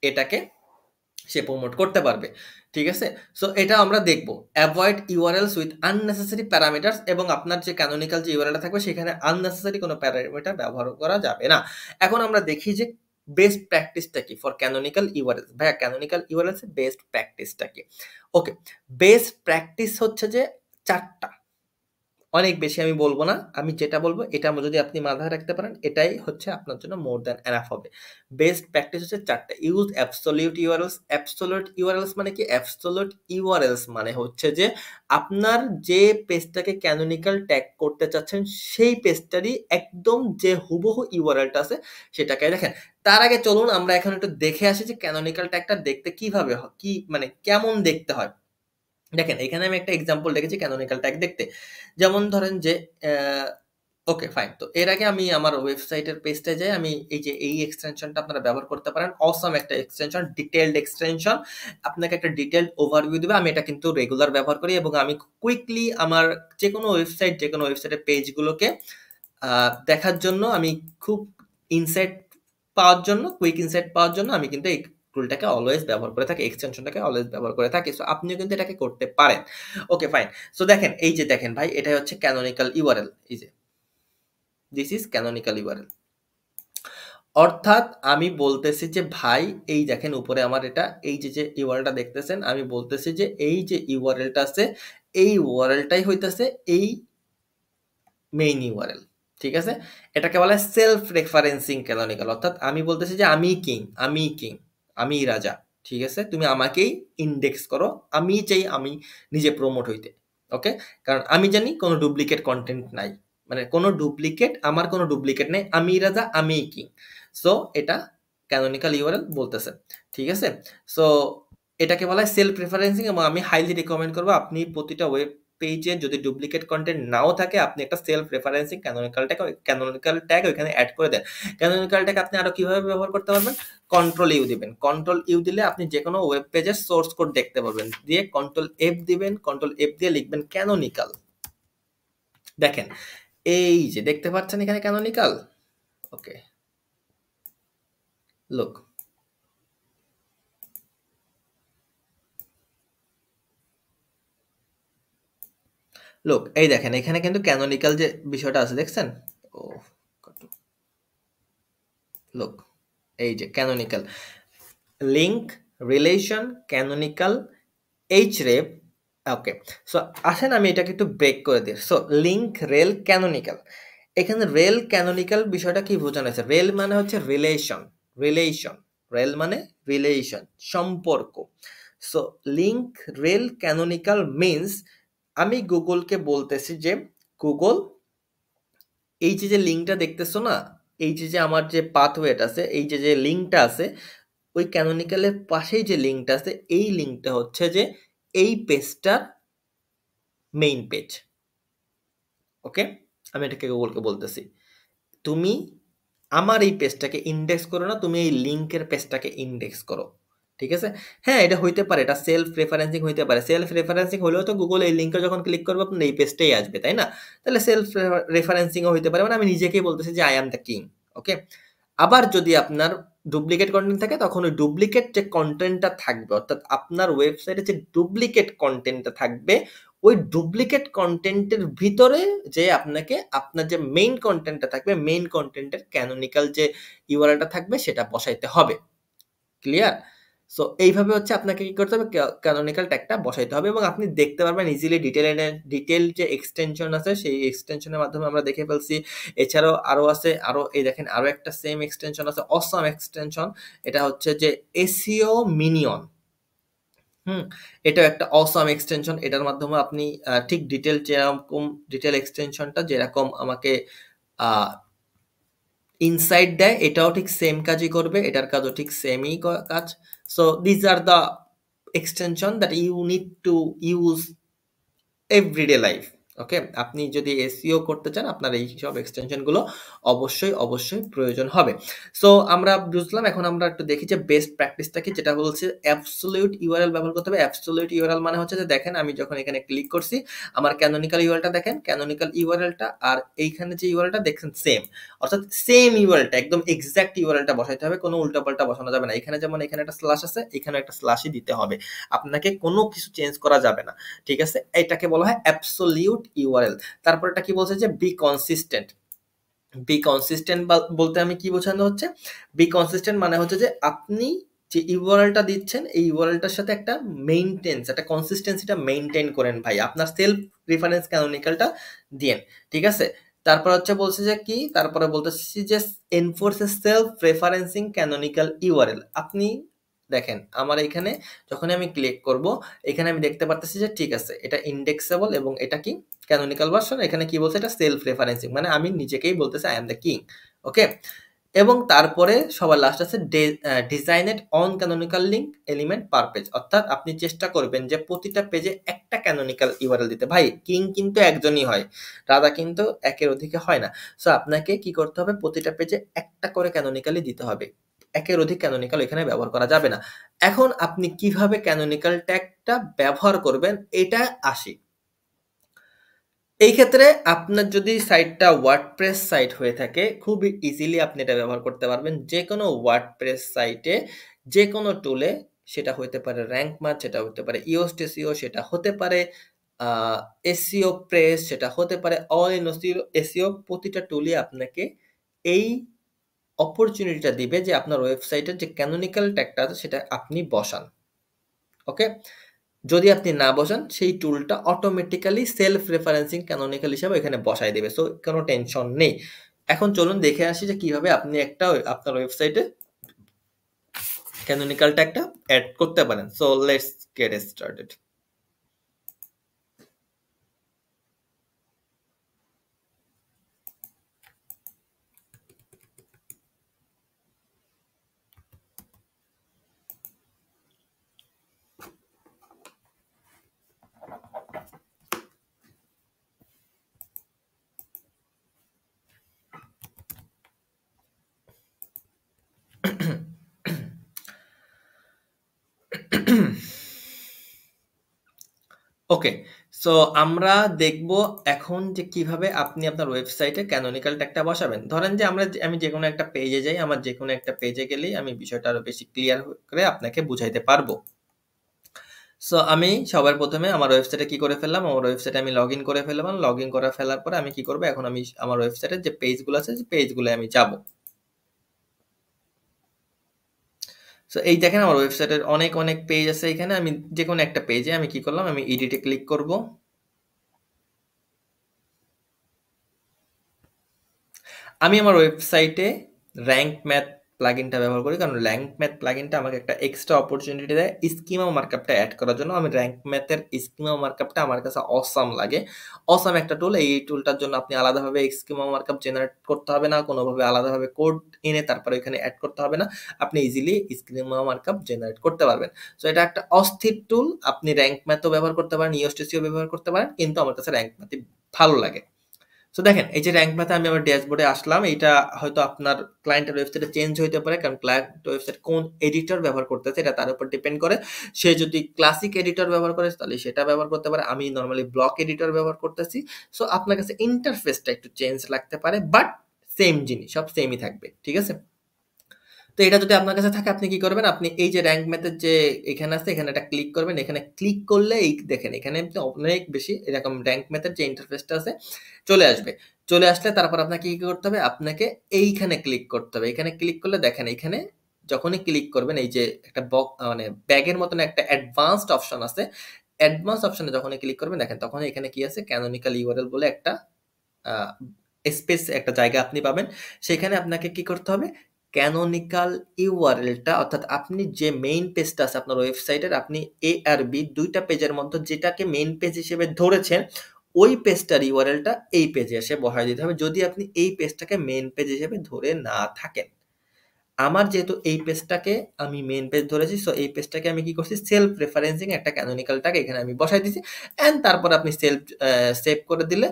এটাকে সে প্রমোট করতে পারবে। ঠিক আছে? সো এটা আমরা দেখব। Avoid URLs with unnecessary parameters, এবং আপনার যে ক্যানোনিক্যাল যে ইউআরএলটা থাকবে সেখানে আননেসেসারি কোনো প্যারামিটার ব্যবহার করা যাবে না। এখন আমরা দেখি যে বেস্ট প্র্যাকটিসটা কি ফর ক্যানোনিক্যাল ইউআরএলস। ভাইয়া ক্যানোনিক্যাল ইউআরএলস এর বেস্ট প্র্যাকটিসটা কি? ওকে, বেস্ট প্র্যাকটিস হচ্ছে যে 4টা, অনেক বেশি আমি বলবো না, আমি যেটা বলবো এটা যদি আপনি মাথায় রাখতে পারেন এটাই হচ্ছে আপনার জন্য মোর দ্যান এনাফ হবে। বেস্ট প্র্যাকটিস হচ্ছে 4টা। Use absolute URLs. Absolute URLs মানে কি? অ্যাবসলিউট ইউআরএলস মানে হচ্ছে যে আপনার যে পেজটাকে ক্যানোনিক্যাল ট্যাগ করতে চাচ্ছেন সেই পেজটারই একদম যে হুবহু ইউআরএলটা আছে সেটাকে দেখেন। তার আগে চলুন আমরা এখন একটু দেখে আসি যে ক্যানোনিক্যাল ট্যাগটা দেখতে কিভাবে হয়, কি মানে কেমন দেখতে হয়। দেখেন এখানে আমি একটা এক্সাম্পল দেখেছি ক্যানোনিক্যাল ট্যাগ দেখতে। যেমন ধরেন যে ওকে ফাইন, তো এর আগে আমি আমার ওয়েবসাইটের পেজটায় যাই, আমি এই যে এই এক্সটেনশনটা আপনারা ব্যবহার করতে পারেন, অসম একটা এক্সটেনশন, ডিটেইলড এক্সটেনশন, আপনাকে একটা ডিটেইলড ওভারভিউ দিবে। আমি এটা কিন্তু রেগুলার ব্যবহার করি, এবং আমি কুইকলি আমার যে কোনো ওয়েবসাইটের পেজগুলোকে দেখার জন্য, আমি খুব ইনসাইট পাওয়ার জন্য, কুইক ইনসাইট পাওয়ার জন্য আমি কিন্তু এই টুলটাকে অলওয়েজ ব্যবহার করে থাকি, এক্সটেনশনটাকে অলওয়েজ ব্যবহার করে থাকি। সো আপনিও কিন্তু এটাকে করতে পারেন। ওকে ফাইন, সো দেখেন এই যে দেখেন ভাই, এটাই হচ্ছে ক্যানোনিক্যাল ইউআরএল, এই যে দিস ইজ ক্যানোনিক্যাল ইউআরএল। অর্থাৎ আমি বলতেছি যে ভাই এই দেখেন উপরে আমার এটা, এই যে ইউআরএলটা দেখতেছেন, আমি বলতেছি যে এই যে ইউআরএলটা আছে, এই ইউআরএলটাই হইতেছে এই মেইন ইউআরএল। ঠিক আছে? এটাকে বলা হয় সেলফ রেফারেন্সিং ক্যানোনিক্যাল, অর্থাৎ আমি বলতেছি যে আমি কিং, আমি রাজা। ঠিক আছে? তুমি আমাকেই ইন্ডেক্স করো, আমি চাই আমি নিজে প্রমোট হইতে। ওকে, কারণ আমি জানি কোনো ডুপ্লিকেট কন্টেন্ট নাই, মানে কোনো ডুপ্লিকেট, আমার কোনো ডুপ্লিকেট নেই, আমি রাজা আমি কিং। সো এটা ক্যানোনিক্যাল ইউআরএল বলতেছে, ঠিক আছে। সো এটাকে বলা হয় সেলফ রেফারেন্সিং, এবং আমি হাইলি রিকমেন্ড করবো আপনি প্রতিটা ওয়েব পেজে যদি ডুপ্লিকেট কন্টেন্ট নাও থাকে, আপনি একটা সেলফ রেফারেন্সিং ক্যানোনিক্যাল ট্যাগ ওইখানে অ্যাড করে দেন। ক্যানোনিক্যাল ট্যাগ আপনি আরো কিভাবে ব্যবহার করতে পারবেন, কন্ট্রোল ইউ দিবেন। কন্ট্রোল ইউ দিলে আপনি যে কোনো ওয়েব পেজের সোর্স কোড দেখতে পারবেন, দিয়ে কন্ট্রোল এফ দিবেন, কন্ট্রোল এফ দিয়ে লিখবেন ক্যানোনিক্যাল। দেখেন এই যে দেখতে পাচ্ছেন এখানে ক্যানোনিক্যাল। ওকে, লুক, লুক, এই দেখেন এখানে কিন্তু ক্যানোনিক্যাল যে বিষয়টা আছে দেখছেন, ও লুক, এই যে canonical link relation canonical href। ওকে, সো আসেন আমি এটাকে একটু ব্রেক করে দিই। সো লিঙ্ক রেল ক্যানোনিক্যাল, এখানে রেল ক্যানোনিক্যাল বিষয়টা কি বোঝানো হয়েছে, রেল মানে হচ্ছে রিলেশন, রিলেশন, রেল মানে রিলেশন, সম্পর্ক। So link rail canonical means আমি গুগলকে বলতেছি যে গুগল, এই যে যে লিঙ্কটা দেখতেছো না, এই যে যে আমার যে পাথওয়েটা আছে, এই যে যে লিঙ্কটা আছে, ওই ক্যানোনিক্যালের পাশেই যে লিঙ্কটা আছে, এই লিঙ্কটা হচ্ছে যে এই পেজটার মেইন পেজ। ওকে, আমি এটাকে গুগলকে বলতেছি তুমি আমার এই পেজটাকে ইন্ডেক্স করো না, তুমি এই লিঙ্কের পেজটাকে ইন্ডেক্স করো, ঠিক আছে। হ্যাঁ, এটা হইতে পারে, এটা সেলফ রেফারেন্সিং হইতে পারে। সেলফ রেফারেন্সিং হলেও তো গুগল এই লিঙ্কে যখন ক্লিক করবে আপনার এই পেজটাই আসবে, তাই না? তাহলে সেলফ রেফারেন্সিংও হইতে পারে, মানে আমি নিজেকেই বলতেছি যে আই অ্যাম দ্য কিং। ওকে, আবার যদি আপনার ডুপ্লিকেট কন্টেন্ট থাকে, তখন ওই ডুপ্লিকেট যে কন্টেন্টটা থাকবে, অর্থাৎ আপনার ওয়েবসাইটে যে ডুপ্লিকেট কন্টেন্টটা থাকবে, ওই ডুপ্লিকেট কন্টেন্টের ভিতরে যে আপনাকে আপনার যে মেইন কন্টেন্টটা থাকবে, মেইন কন্টেন্টের ক্যানোনিক্যাল যে ইউআরএলটা থাকবে সেটা বসাইতে হবে। ক্লিয়ার? সো এইভাবে হচ্ছে আপনাকে কি করতে হবে, ক্যানোনিক্যাল ট্যাগটা বসাইতে হবে, এবং আপনি দেখতে পারবেন ইজিলি ডিটেল যে এক্সটেনশন আছে সেই এক্সটেনশনের মাধ্যমে আমরা দেখে ফেলছি। এছাড়াও আরো আছে, আরো এই দেখেন আরো একটা সেম এক্সটেনশন আছে, অসাম এক্সটেনশন। এটা হচ্ছে যে এসইও মিনিয়ন। হুম, এটাও একটা অসাম এক্সটেনশন। এটার মাধ্যমে আপনি ঠিক ডিটেল যেরকম ডিটেল এক্সটেনশনটা যেরকম আমাকে ইনসাইট দেয়, এটাও ঠিক সেম কাজই করবে, এটার কাজও ঠিক সেমই কাজ। So these are the extension that you need to use everyday life. Okay, আপনি যদি এসইও করতে চান আপনার এই সব এক্সটেনশনগুলো অবশ্যই অবশ্যই প্রয়োজন হবে। সো আমরা বুঝলাম, এখন আমরা একটু দেখি যে বেস্ট প্র্যাকটিসটা কি, যেটা বলছে অ্যাবসোলিউট ইউআরএল ব্যবহার করতে হবে। অ্যাবসোলিউট ইউআরএল মানে হচ্ছে যে দেখেন আমি যখন এখানে ক্লিক করছি, আমার ক্যানোনিক্যাল ইউআরএলটা দেখেন, ক্যানোনিক্যাল ইউআরএলটা আর এইখানে যে ইউআরএলটা দেখছেন সেম, অর্থাৎ সেম ইউআরএলটা একদম এক্সাক্ট ইউআরএলটা বসাইতে হবে, কোনো উল্টাপাল্টা বসানো যাবে না। এখানে যেমন এখানে একটা স্ল্যাশ আছে, এখানে একটা স্ল্যাশই দিতে হবে, আপনাকে কোনো কিছু চেঞ্জ করা যাবে না, ঠিক আছে। এটাকে বলা হয় অ্যাবসোলিউট ইউআরএল। তারপর এটা কি বলছে যে বি কনসিস্টেন্ট। বি কনসিস্টেন্ট বলতে আমি কি বোঝানো হচ্ছে, বি কনসিস্টেন্ট মানে হচ্ছে যে আপনি যে ইউআরএলটা দিচ্ছেন এই ইউআরএলটার সাথে একটা মেইনটেন্স, একটা কনসিস্টেন্সিটা মেইনটেইন করেন ভাই, আপনার সেলফ রেফারেন্স ক্যানোনিক্যালটা দিয়েন, ঠিক আছে। তারপর হচ্ছে বলছে যে কি, তারপরে বলতেছি যে enforce self referencing canonical URL. আপনি দেখেন আমার এখানে যখন আমি ক্লিক করব, এখানে আমি দেখতে পারতেছি যে ঠিক আছে এটা ইন্ডেক্সেবল, এবং এটা কি ক্যানোনিক্যাল ভার্সন। এখানে কি বলছে, এটা সেলফ রেফারেন্সিং, মানে আমি নিজেকেই বলতেছি I am the king. Okay, এবং তারপরে সবার লাস্ট আছে designed on canonical link element per page, অর্থাৎ আপনি চেষ্টা করবেন যে প্রতিটা পেজে একটা ক্যানোনিক্যাল ইউআরএল দিতে। ভাই কিং কিন্তু একজনই হয়, রাজা কিন্তু একের অধিকে হয় না। সো আপনাকে কি করতে হবে, প্রতিটা পেজে একটা করে ক্যানোনিক্যালি দিতে হবে, একের অধিক ক্যানোনিক্যাল এখানে ব্যবহার করা যাবে না। এখন আপনি কিভাবে ক্যানোনিক্যাল ট্যাগটা ব্যবহার করবেন এটা আসি। এই ক্ষেত্রে আপনার যদি সাইটটা ওয়ার্ডপ্রেস সাইট হয়ে থাকে, খুবই ইজিলি আপনি এটা ব্যবহার করতে পারবেন যে কোনো ওয়ার্ডপ্রেস সাইটে, যে কোনো টুলে। সেটা হতে পারে র্যাঙ্ক মার্চ, সেটা হতে পারে ইওস্ট এসইও, সেটা হতে পারে এসইও প্রেস, সেটা হতে পারে অল ইন এসইও। প্রতিটা টুলই আপনাকে এই অপরচুনিটিটা দিবে যে আপনার ওয়েবসাইটের যে ক্যানোনিক্যাল ট্যাগটা আছে সেটা আপনি বসান। ওকে, যদি আপনি না বসান সেই টুলটা অটোমেটিক্যালি সেলফ রেফারেন্সিং ক্যানোনিক্যাল হিসাবে এখানে বসায় দেবে, সো কোনো টেনশন নেই। এখন চলুন দেখে আসি যে কিভাবে আপনি একটা আপনার ওয়েবসাইটে ক্যানোনিক্যাল ট্যাগটা অ্যাড করতে পারেন। So let's get started. Okay. So আমরা দেখব এখন যে কিভাবে আপনি আপনার ওয়েবসাইটে ক্যানোনিকাল ট্যাগটা বসাবেন। ধরেন যে আমি যেকোনো একটা পেজে যাই, আমার যেকোনো একটা পেজে গেলেই আমি বিষয়টা আরো বেশি ক্লিয়ার করে আপনাকে বুঝাইতে পারবো। সো আমি সবার ১ম এ আমার ওয়েবসাইটে কি করে ফেললাম, আমার ওয়েবসাইটে আমি লগইন করে ফেললাম। লগইন করে ফেলার পরে আমি কি করব, এখন আমি আমার ওয়েবসাইটের যে পেজগুলো আছে, যে পেজগুলোয় আমি যাবো। সো এই দেখেন আমার ওয়েবসাইটের অনেক পেজ আছে এখানে। আমি যেকোনো একটা পেজে আমি কি করলাম, আমি এডিটে ক্লিক করব। আমি আমার ওয়েবসাইটে র্যাঙ্ক ম্যাথ প্লাগইনটা ব্যবহার করি, কারণ র্যাঙ্ক ম্যাথ প্লাগইনটা আমাকে একটা এক্সট্রা অপরচুনিটি দেয় স্কিমা মার্কআপটা অ্যাড করার জন্য। আমি র্যাঙ্ক ম্যাথের স্কিমা মার্কআপটা আমার কাছে অসাম লাগে। অসাম একটা টুল। এই টুলটার জন্য আপনি আলাদাভাবে স্কিমা মার্কআপ জেনারেট করতে হবে না, কোনোভাবে আলাদাভাবে কোড এনে তারপরে এখানে অ্যাড করতে হবে না। আপনি ইজিলি স্কিমা মার্কআপ জেনারেট করতে পারবেন। সো এটা একটা অস্থির টুল। আপনি র্যাঙ্ক ম্যাথও ব্যবহার করতে পারেন, ইওস্টেসিও ব্যবহার করতে পারেন, কিন্তু আমার কাছে র্যাঙ্ক ম্যাথই ভালো লাগে। সো দেখেন এই যে র্যাঙ্ক ম্যাথে আমি আমার ড্যাশবোর্ডে আসলাম। এইটা হয়তো আপনার ক্লায়েন্টের ওয়েবসাইটে চেঞ্জ হইতে পারে, কারণ ক্লায়েন্ট ওয়েবসাইট কোন এডিটর ব্যবহার করতেছে এটা তার উপর ডিপেন্ড করে। সে যদি ক্লাসিক এডিটর ব্যবহার করে তাহলে সেটা ব্যবহার করতে পারে। আমি নরমালি ব্লক এডিটর ব্যবহার করতেছি। সো আপনার কাছে ইন্টারফেসটা একটু চেঞ্জ লাগতে পারে, বাট সেম জিনিস, সব সেমই থাকবে। ঠিক আছে? তো এটা যদি আপনার কাছে থাকে আপনি কি করবেন, আপনি এই যে র্যাঙ্ক ম্যাথের যে এখানে আছে এখানে একটা ক্লিক করবেন। এখানে ক্লিক করলে এই দেখেন এখানে আপনি অনেক বেশি এরকম র্যাঙ্ক ম্যাথের যে ইন্টারফেসটা আছে চলে আসবে। চলে আসলে তারপর আপনাকে কি করতে হবে, আপনাকে এইখানে ক্লিক করতে হবে। এখানে ক্লিক করলে দেখেন এখানে যখনই ক্লিক করবেন এই যে একটা মানে ব্যাগের মতন একটা অ্যাডভান্সড অপশন আছে। অ্যাডভান্স অপশনে যখনই ক্লিক করবেন দেখেন তখন এখানে কি আছে, ক্যানোনিকাল ইউআরএল বলে একটা স্পেস একটা জায়গা আপনি পাবেন। সেখানে আপনাকে কি করতে হবে, ক্যানোনিকাল ইউআরএলটা অর্থাৎ আপনি যে মেইন পেজটা আছে আপনার ওয়েবসাইটের, আপনি এ আর বি দুইটা পেজের মধ্যে যেটাকে মেইন পেজ হিসেবে ধরেছেন ওই পেজটার ইউআরএলটা এই পেজে এসে বসায় দিতে হবে, যদি আপনি এই পেজটাকে মেইন পেজ হিসেবে ধরে না থাকেন। আমার যেহেতু এই পেজটাকে আমি মেইন পেজ ধরেছি, সো এই পেজটাকে আমি কি করছি, সেলফ রেফারেন্সিং একটা ক্যানোনিকাল ট্যাগ এখানে আমি বসাই দিছি। এন্ড তারপর আপনি সেভ করে দিলে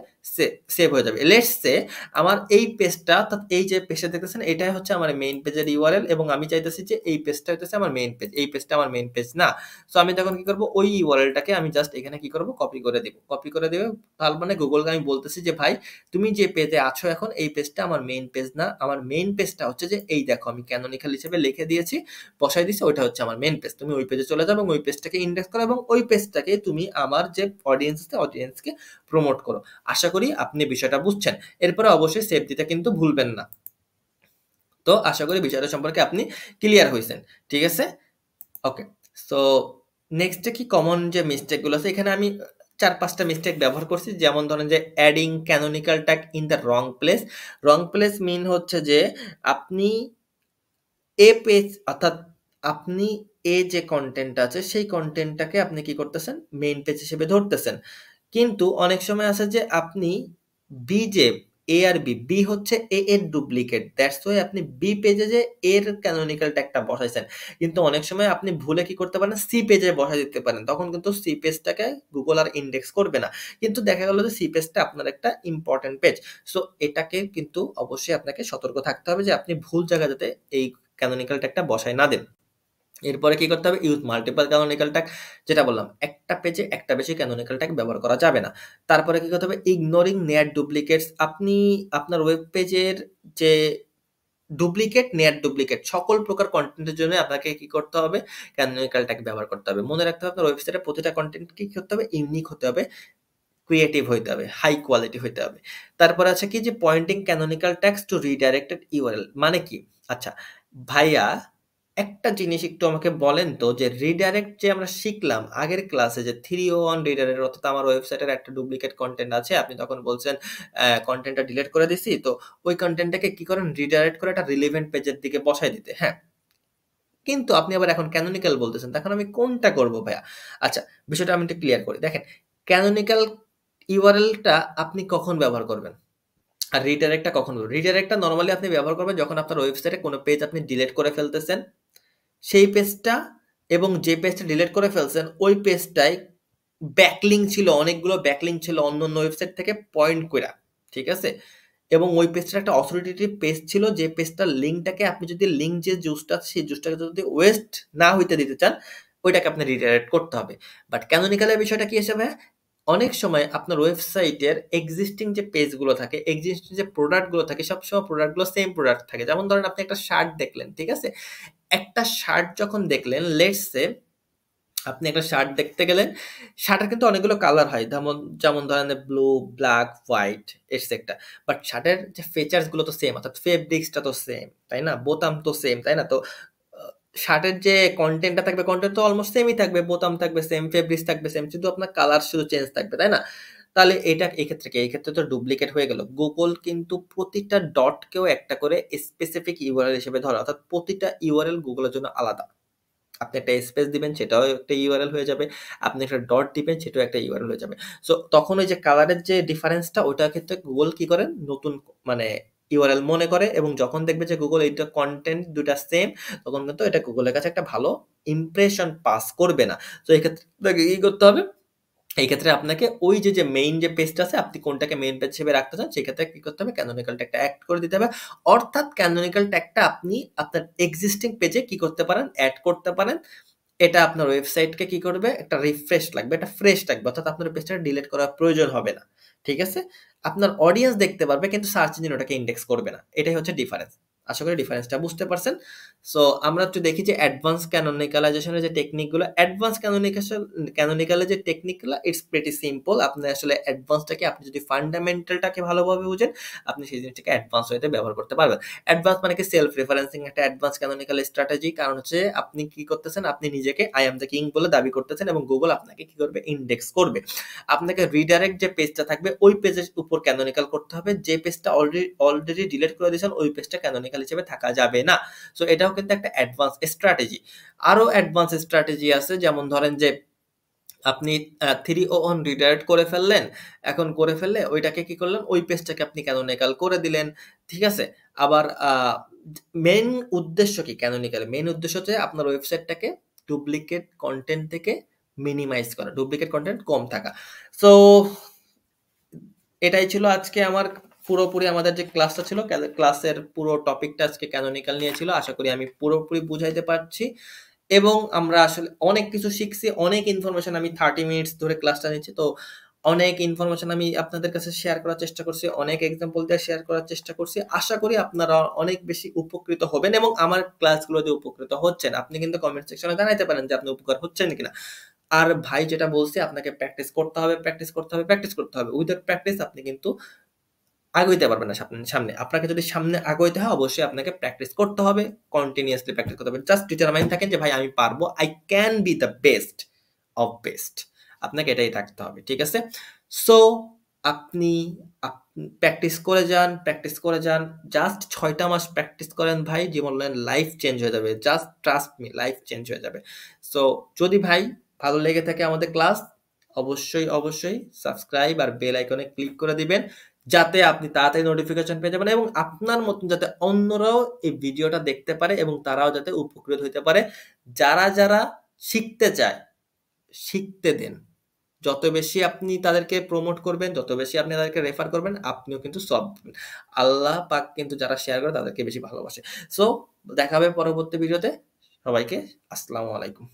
সেভ হয়ে যাবে। লেটস সে আমার এই পেজটা অর্থাৎ এই যে পেজটা দেখতেছেন এটাই হচ্ছে আমার মেইন পেজের ইউআরএল, এবং আমি চাইতেছি যে এই পেজটা হচ্ছে আমার মেইন পেজ, এই পেজটা আমার মেইন পেজ না। সো আমি তখন কি করব, ওই ইউআরএলটাকে আমি জাস্ট এখানে কি করব, কপি করে দিব। কপি করে দিবে তার মানে গুগলকে আমি বলতেছি যে ভাই তুমি যে পেজে আছো এখন এই পেজটা আমার মেইন পেজ না, আমার মেইন পেজটা হচ্ছে যে এই দেখো আমি ক্যানোনিকাল হিসেবে লিখে দিয়েছি, বসাই দিয়েছি, ওইটা হচ্ছে আমার মেইন পেজ। তুমি ওই পেজে চলে যাও এবং ওই পেজটাকে ইন্ডেক্স করো এবং ওই পেজটাকে তুমি আমার যে অডিয়েন্স আছে অডিয়েন্সকে প্রমোট করো। আশা করি আপনি বিষয়টা বুঝছেন। এরপরে অবশ্যই সেভ দিতে কিন্তু ভুলবেন না। তো আশা করি বিষয়টা সম্পর্কে আপনি ক্লিয়ার হয়েছেন। ঠিক আছে? ওকে। সো নেক্সটে কি কমন যে মিস্টেকগুলো আছে এখানে আমি ৪-৫টা মিস্টেক ব্যবহার করছি। যেমন ধরেন যে adding canonical tag in the wrong place. Wrong place mean হচ্ছে যে আপনি পেজ অর্থাৎ আপনি যে কনটেন্ট আছে সেই কনটেন্টটাকে আপনি কি করতেছেন, মেইন পেজ হিসেবে ধরতেছেন। কিন্তু অনেক সময় আছে যে আপনি যে এ আর বি হচ্ছে এর ডুপ্লিকেট। দ্যাটস ওয়াই আপনি বি পেজে যে এর ক্যানোনিকাল ট্যাগটা বসাইছেন। কিন্তু অনেক সময় আপনি ভুলে কি করতে পারেন, সি পেজে বসায় দিতে পারেন। তখন কিন্তু সি পেজটাকে গুগল আর ইন্ডেক্স করবে না। কিন্তু দেখা গেল যে সি পেজটা আপনার একটা ইম্পোর্টেন্ট পেজ। সো এটাকে কিন্তু অবশ্যই আপনাকে সতর্ক থাকতে হবে যে আপনি ভুল জায়গায় যাতে এই ক্যানোনিকাল ট্যাগটা বসায় না দেন। এরপরে কি করতে হবে, ইউজ মাল্টিপল ক্যানোনিকাল ট্যাগ। যেটা বললাম একটা পেজে একটা বেশি ক্যানোনিকাল ট্যাগ ব্যবহার করা যাবে না। তারপরে কি করতে হবে, ইগনোরিং নেয়ার ডুপ্লিকেটস। আপনি আপনার ওয়েব পেজের যে নেয়ার ডুপ্লিকেট সকল প্রকার কনটেন্টের জন্য আপনাকে কি করতে হবে, ক্যানোনিকাল ট্যাগ ব্যবহার করতে হবে। মনে রাখতে হবে আপনার ওয়েবসাইটে প্রতিটা কনটেন্ট কি করতে হবে, ইউনিক হতে হবে, ক্রিয়েটিভ হইতে হবে, হাই কোয়ালিটি হইতে হবে। তারপরে আছে কি যে pointing canonical tags to redirected URL মানে কি? আচ্ছা ভাইয়া একটা জিনিস একটু আমাকে বলেন তো, যে রিডাইরেক্ট যে আমরা শিখলাম আগের ক্লাসে যে 301 রিডাইরেক্ট, অর্থাৎ আমার ওয়েবসাইটের একটা ডুপ্লিকেট কনটেন্ট আছে, আপনি তখন বলছেন কনটেন্টটা ডিলিট করে দিছি, তো ওই কনটেন্টটাকে কি করেন, রিডাইরেক্ট করে একটা রিলেভেন্ট পেজের দিকে বসায় দিতে। হ্যাঁ, কিন্তু আপনি আবার এখন ক্যানোনিকাল বলতেছেন, তখন আমি কোনটা করব ভাইয়া? আচ্ছা বিষয়টা আমি একটু ক্লিয়ার করি। দেখেন ক্যানোনিকাল ইউআরএলটা আপনি কখন ব্যবহার করবেন আর রিডাইরেক্টটা কখন করবেন? রিডাইরেক্টটা নরমালি আপনি ব্যবহার করবেন যখন আপনার ওয়েবসাইটে কোনো পেজ আপনি ডিলিট করে ফেলতেছেন, সেই পেজটা এবং যে পেজটা ডিলিট করে ফেলছেন ওই পেজটায় ব্যাকলিঙ্ক ছিল, অনেকগুলো ব্যাকলিঙ্ক ছিল অন্য ওয়েবসাইট থেকে পয়েন্ট কইরা। ঠিক আছে? এবং ওই পেজটার একটা অথরিটেটিভ পেজ ছিল, যে পেজটার লিঙ্কটাকে আপনি যদি লিঙ্ক যে জুসটা আছে সেই জুসটাকে যদি ওয়েস্ট না হইতে দিতে চান, ওইটাকে আপনি রিডাইরেক্ট করতে হবে। বাট ক্যানোনিকালের বিষয়টা কি হিসেবে, অনেক সময় আপনার ওয়েবসাইটের এক্সিস্টিং যে পেজগুলো থাকে, এক্সিস্টিং যে প্রোডাক্টগুলো থাকে, সবসময় প্রোডাক্টগুলো সেম প্রোডাক্ট থাকে। যেমন ধরেন আপনি একটা শার্ট দেখলেন, ঠিক আছে? একটা শার্ট যখন দেখলেন, লেটস সে আপনি একটা শার্ট দেখতে গেলেন, শার্টের কিন্তু অনেকগুলো কালার হয়, যেমন যেমন ধরেন blue, black, white etcetera. But শার্টের যে ফিচার্স গুলো তো সেম, অর্থাৎ ফেব্রিক্সটা তো সেম, তাই না? বোতাম তো সেম, তাই না? তো শার্টের যে কন্টেন্টটা থাকবে, কন্টেন্ট তো অলমোস্ট সেমই থাকবে, বোতাম থাকবে সেম, ফেব্রিক্স থাকবে সেম, শুধু আপনার কালার শুধু চেঞ্জ থাকবে, তাই না? তাহলে এটা এক্ষেত্রে কি, এক্ষেত্রে তো ডুপ্লিকেট হয়ে গেল। গুগল কিন্তু প্রতিটা ডটকেও একটা করে স্পেসিফিক ইউআরএল হিসেবে ধরে, অর্থাৎ প্রতিটা ইউআরএল গুগলের জন্য আলাদা। আপনি একটা স্পেস দিবেন, সেটাও একটা ইউআরএল হয়ে যাবে। আপনি একটা ডট দিবেন, সেটাও একটা ইউআরএল হয়ে যাবে। সো তখন ওই যে কালারের যে ডিফারেন্সটা, ওইটার ক্ষেত্রে গুগল কি করেন, নতুন মানে ইউআরএল মনে করে, এবং যখন দেখবে যে গুগল এইটা কন্টেন্ট দুটা সেম, তখন কিন্তু এটা গুগলের কাছে একটা ভালো ইমপ্রেশন পাস করবে না। তো এই ক্ষেত্রে আপনাকে কি করতে হবে, এই ক্ষেত্রে আপনাকে ওই যে মেইন যে পেজটা আছে, আপনি কোনটাকে মেইন পেজ হিসেবে রাখতে চান, সেক্ষেত্রে কি করতে হবে, ক্যানোনিকাল ট্যাগটা অ্যাড করে দিতে হবে। অর্থাৎ ক্যানোনিকাল ট্যাগটা আপনি আপনার এক্সিস্টিং পেজে কি করতে পারেন, অ্যাড করতে পারেন। এটা আপনার ওয়েবসাইটকে কি করবে, একটা রিফ্রেশ লাগবে, এটা ফ্রেশ থাকবে, অর্থাৎ আপনার পেজটা ডিলিট করার প্রয়োজন হবে না। ঠিক আছে? আপনার অডিয়েন্স দেখতে পারবে, কিন্তু সার্চ ইঞ্জিন ওটাকে ইন্ডেক্স করবে না। এটাই হচ্ছে ডিফারেন্স। আশা করি ডিফারেন্সটা বুঝতে পারছেন। সো আমরা একটু দেখি যে অ্যাডভান্স ক্যানোনিকালাইজেশনের যে টেকনিকগুলো, অ্যাডভান্স ক্যানোনিকালের যে টেকনিকগুলো, ইটস প্রিটি সিম্পল। আপনি আসলে অ্যাডভান্সটাকে, আপনি যদি ফান্ডামেন্টালটাকে ভালোভাবে বুঝেন, আপনি সেই জিনিসটাকে অ্যাডভান্স ওয়েতে ব্যবহার করতে পারবেন। অ্যাডভান্স মানে কি, সেলফ রেফারেন্সিং একটা অ্যাডভান্স ক্যানোনিকাল স্ট্র্যাটেজি। কারণ হচ্ছে আপনি কি করতেছেন, আপনি নিজেকে আই এম দ্য কিং বলে দাবি করতেছেন, এবং গুগল আপনাকে কি করবে, ইন্ডেক্স করবে। আপনাকে রিডাইরেক্ট যে পেজটা থাকবে, ওই পেজের উপর ক্যানোনিকাল করতে হবে। যে পেজটা অলরেডি ডিলিট করে দিয়েছেন, ওই পেজটা ক্যানোনিকাল হিসেবে থাকা যাবে না। সো এটাও কিন্তু একটা অ্যাডভান্স স্ট্র্যাটেজি। আরো অ্যাডভান্স স্ট্র্যাটেজি আছে, যেমন ধরেন যে আপনি 301 রিডাইরেক্ট করে ফেললেন। এখন করে ফেললে ওইটাকে কি করলেন, ওই পেজটাকে আপনি ক্যানোনিকাল করে দিলেন। ঠিক আছে? আবার মেইন উদ্দেশ্য কি ক্যানোনিকাল? মেইন উদ্দেশ্য হচ্ছে আপনার ওয়েবসাইটটাকে ডুপ্লিকেট কনটেন্ট থেকে মিনিমাইজ করা, ডুপ্লিকেট কনটেন্ট কম থাকা। সো এটাই ছিল আজকে আমার পুরোপুরি আমাদের যে ক্লাসটা ছিল, ক্লাসের পুরো টপিকটা আজকে ক্যানোনিকাল নিয়ে ছিল। আশা করি আমি পুরোপুরি বুঝাইতে পারছি, এবং আমরা আসলে অনেক কিছু শিখছি, অনেক ইনফরমেশন। আমি 30 মিনিটস ধরে ক্লাসটা নিচ্ছি, তো অনেক ইনফরমেশন আমি আপনাদের কাছে শেয়ার করার চেষ্টা করছি, অনেক এক্সাম্পল দিয়ে শেয়ার করার চেষ্টা করছি। আশা করি আপনারা অনেক বেশি উপকৃত হবেন, এবং আমার ক্লাসগুলোতে উপকৃত হচ্ছেন। আপনি কিন্তু কমেন্ট সেকশনে জানাইতে পারেন যে আপনি উপকার হচ্ছেন কিনা। আর ভাই যেটা বলছি, আপনাকে প্র্যাকটিস করতে হবে, প্র্যাকটিস করতে হবে, প্র্যাকটিস করতে হবে। উইদাউট প্র্যাকটিস আপনি কিন্তু আগাইতে পারবেন না সামনে। আপনাকে যদি সামনে আগাইতে হয়, অবশ্যই আপনাকে প্র্যাকটিস করতে হবে, কন্টিনিউয়াসলি প্র্যাকটিস করতে হবে। জাস্ট ডিটারমাইন থাকেন যে ভাই আমি পারবো, I can be the best of best. আপনাকে এটাই থাকতে হবে। ঠিক আছে? সো আপনি প্র্যাকটিস করে যান, প্র্যাকটিস করে যান। জাস্ট 6টা মাস প্র্যাকটিস করেন ভাই, জীবন লাইফ চেঞ্জ হয়ে যাবে। Just trust me, life change হয়ে যাবে। সো যদি ভাই ভালো লেগে থাকে আমাদের ক্লাস, অবশ্যই সাবস্ক্রাইব আর বেল আইকনে ক্লিক করে দিবেন, যাতে আপনি তাড়াতাড়ি নোটিফিকেশন পেয়ে যাবেন, এবং আপনার মতন যাতে অন্যরাও এই ভিডিওটা দেখতে পারে, এবং তারাও যাতে উপকৃত হইতে পারে। যারা শিখতে চায়, শিখতে দেন। যত বেশি আপনি তাদেরকে প্রমোট করবেন, যত বেশি আপনি তাদেরকে রেফার করবেন, আপনিও কিন্তু সব পাবেন। আল্লাহ পাক কিন্তু যারা শেয়ার করে তাদেরকে বেশি ভালোবাসে। সো দেখা হবে পরবর্তী ভিডিওতে। সবাইকে আসসালামু আলাইকুম।